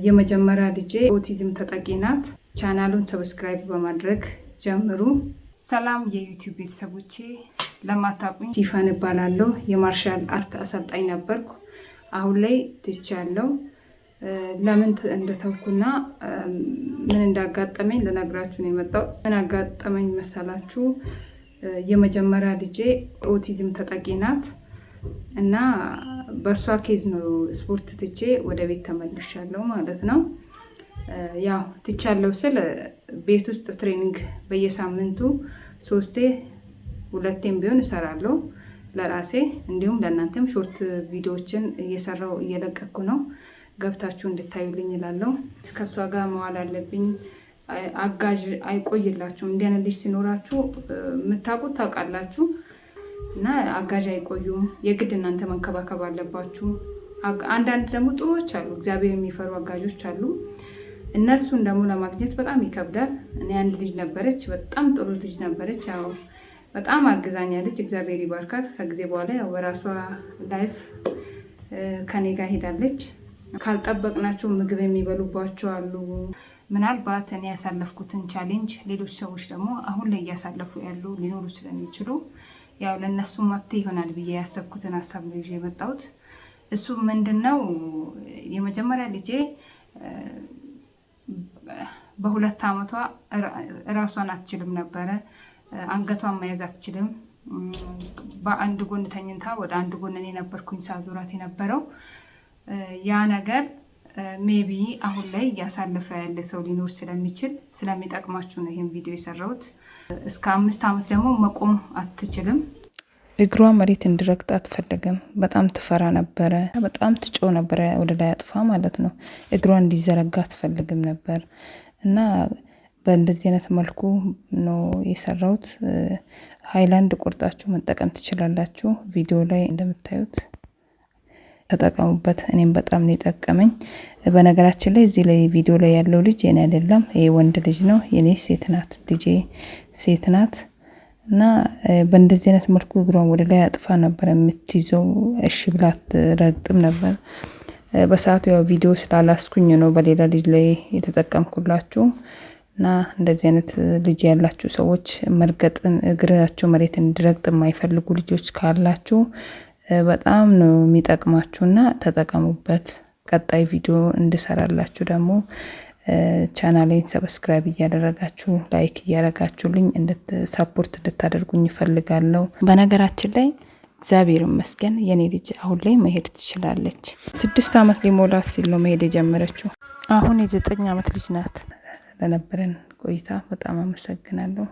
የመጀመሪያ ልጄ ኦቲዝም ተጠቂ ናት። ቻናሉን ሰብስክራይብ በማድረግ ጀምሩ። ሰላም የዩቲዩብ ቤተሰቦቼ፣ ለማታውቁኝ ሲፈን እባላለሁ። የማርሻል አርት አሰልጣኝ ነበርኩ። አሁን ላይ ትቻለሁ። ለምን እንደተውኩና ምን እንዳጋጠመኝ ልነግራችሁ ነው የመጣው። ምን አጋጠመኝ መሰላችሁ? የመጀመሪያ ልጄ ኦቲዝም ተጠቂ ናት እና በእሷ ኬዝ ነው ስፖርት ትቼ ወደ ቤት ተመልሻለሁ ማለት ነው። ያው ትቻለሁ ስል ቤት ውስጥ ትሬኒንግ በየሳምንቱ 2ቴም ቢሆን እሰራለሁ ለራሴ፣ እንዲሁም ለእናንተም ሾርት ቪዲዮዎችን እየሰራው እየለቀኩ ነው። ገብታችሁ እንድታዩልኝ እላለሁ። ከሷ ጋር መዋል አለብኝ። አጋዥ አይቆይላችሁም። እንዲህ አይነት ልጅ ሲኖራችሁ የምታውቁት ታውቃላችሁ። እና አጋዥ አይቆዩም። የግድ እናንተ መንከባከብ አለባችሁ። አንዳንድ ደግሞ ጥሩዎች አሉ፣ እግዚአብሔር የሚፈሩ አጋዦች አሉ። እነሱን ደግሞ ለማግኘት በጣም ይከብዳል። እኔ አንድ ልጅ ነበረች፣ በጣም ጥሩ ልጅ ነበረች። ያው በጣም አግዛኛለች፣ እግዚአብሔር ይባርካት። ከጊዜ በኋላ ያው በራሷ ላይፍ ከኔ ጋር ሄዳለች። ካልጠበቅናቸው ምግብ የሚበሉባቸው አሉ። ምናልባት እኔ ያሳለፍኩትን ቻሌንጅ ሌሎች ሰዎች ደግሞ አሁን ላይ እያሳለፉ ያሉ ሊኖሩ ስለሚችሉ ያው ለነሱ መፍትሄ ይሆናል ብዬ ያሰብኩትን ሀሳብ ነው ይዤ የመጣሁት። እሱ ምንድነው? የመጀመሪያ ልጄ በ2 ዓመቷ ራሷን አትችልም ነበረ። አንገቷን መያዝ አትችልም። በአንድ ጎን ተኝታ ወደ አንድ ጎን እኔ ነበርኩኝ ሳዞራት የነበረው። ያ ነገር ሜቢ አሁን ላይ እያሳለፈ ያለ ሰው ሊኖር ስለሚችል ስለሚጠቅማችሁ ነው ይህን ቪዲዮ የሰራሁት። እስከ 5 ዓመት ደግሞ መቆም አትችልም። እግሯ መሬት እንዲረግጥ አትፈልግም። በጣም ትፈራ ነበረ። በጣም ትጮ ነበረ፣ ወደ ላይ አጥፋ ማለት ነው። እግሯ እንዲዘረጋ አትፈልግም ነበር እና በእንደዚህ አይነት መልኩ ነው የሰራሁት። ሃይላንድ ቆርጣችሁ መጠቀም ትችላላችሁ። ቪዲዮ ላይ እንደምታዩት ተጠቀሙበት። እኔም በጣም ነው የጠቀመኝ። በነገራችን ላይ እዚህ ላይ ቪዲዮ ላይ ያለው ልጅ የኔ አይደለም፣ ይሄ ወንድ ልጅ ነው። የኔ ሴት ናት፣ ልጄ ሴት ናት። እና በእንደዚህ አይነት መልኩ እግሯን ወደ ላይ አጥፋ ነበር የምትይዘው። እሺ ብላት ረግጥም ነበር። በሰዓቱ ያው ቪዲዮ ስላላስኩኝ ነው በሌላ ልጅ ላይ የተጠቀምኩላችሁ። እና እንደዚህ አይነት ልጅ ያላችሁ ሰዎች መርገጥን፣ እግራቸው መሬት እንዲረግጥ የማይፈልጉ ልጆች ካላችሁ በጣም ነው የሚጠቅማችሁና ተጠቀሙበት። ቀጣይ ቪዲዮ እንድሰራላችሁ ደግሞ ቻናሌን ሰብስክራይብ እያደረጋችሁ ላይክ እያደረጋችሁልኝ ሰፖርት እንድታደርጉኝ እፈልጋለሁ። በነገራችን ላይ እግዚአብሔር ይመስገን የኔ ልጅ አሁን ላይ መሄድ ትችላለች። 6 ዓመት ሊሞላት ሲል ነው መሄድ የጀመረችው። አሁን የ9 ዓመት ልጅ ናት። ለነበረን ቆይታ በጣም አመሰግናለሁ።